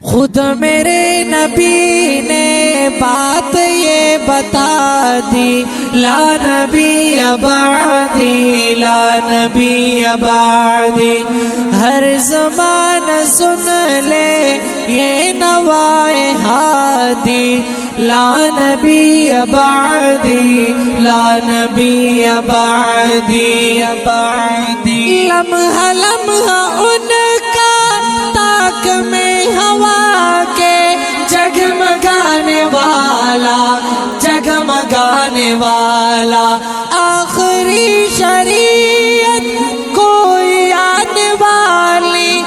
خود میرے نبی نے بات یہ بتا دی، لا نبی بعدی، لا نبی بعدی۔ ہر زمان سن لے یہ نوائے ہادی، لا نبی بعدی، لا نبی بعدی۔ لمحہ لمحہ ان کا تاک میں ہوا کے جگمگانے والا، جگمگانے والا، آخری شریعت کوئی آنے والی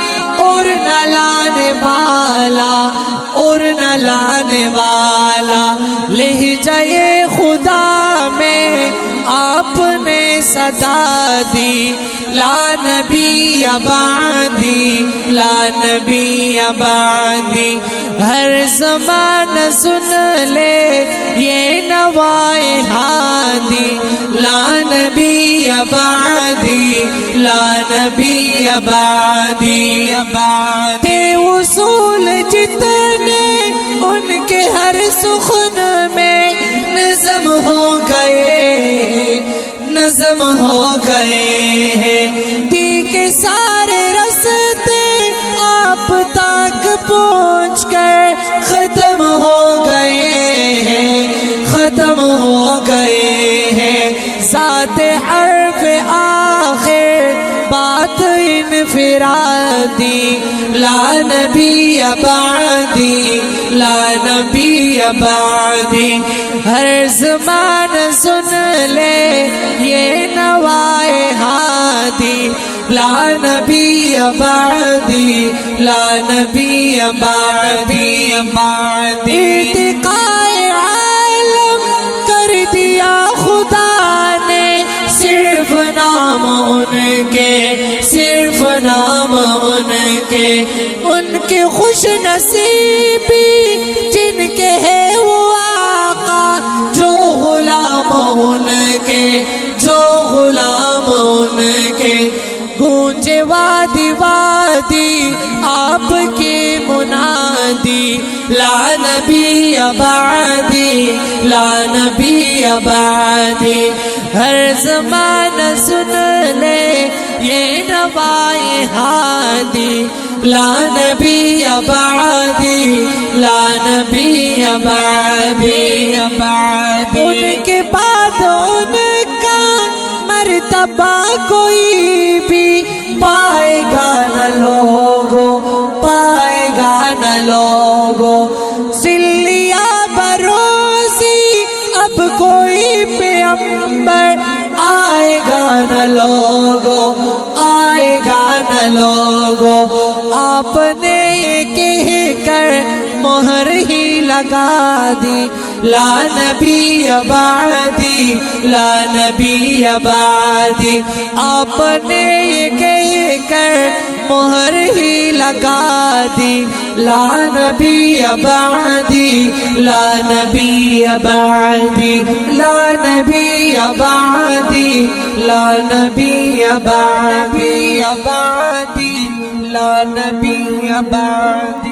اور نہ لانے والا، اور نہ لانے والا۔ لہجۂ خدا میں آپ نے صدا دی، لا نبی بعدی، لا نبی بعدی۔ ہر زمان سن لے یہ نوائے ہادی، لا نبی بعدی، لا نبی بعدی۔ تھے اصول جتنے ان کے ہر سخن میں نظم ہو گئے، نظم ہو گئے ہیں۔ دی کے سارے رستے آپ تک پہنچ کر ختم ہو گئے ہیں، ختم ہو گئے ہیں۔ ذات حرف آخر بات انفرادی، لا نبی بعدی، لا نبی بعدی۔ ہر زمان سن لے یہ نوائے ہادی، لا نبی بعدی، لا نبی بعدی۔ ارتقائے عالم کر دیا خدا نے، صرف نام ان کے، صرف نام ان کے خوش نصیبی جن کے ہے وہ آقا، جو غلام ان کے، جو غلام ان کے۔ گونجے وادی وادی آپ کی منادی، لا نبی بعدی، لا نبی بعدی۔ ہر زمان سن لے یہ نوائے ہادی، لا نبی بعدی، لا نبی بعدی۔ ان کے بعد ان کا مرتبہ کوئی بھی پائے گا نہ لوگو، پائے گا نہ لوگو۔ سلیا بروزی اب کوئی پیغمبر آئے گا نہ لوگو، آئے گا نہ لوگو۔ آپ نے یہ کہہ کر مہر ہی لگا دی، لا نبی بعدی، لا نبی بعدی۔ آپ نے یہ کہہ کر مہر ہی لگا دی، لا نبی بعدی، لا نبی بعدی، لا نبی بعدی، لا نبی بعدی، لا نبی بعدی۔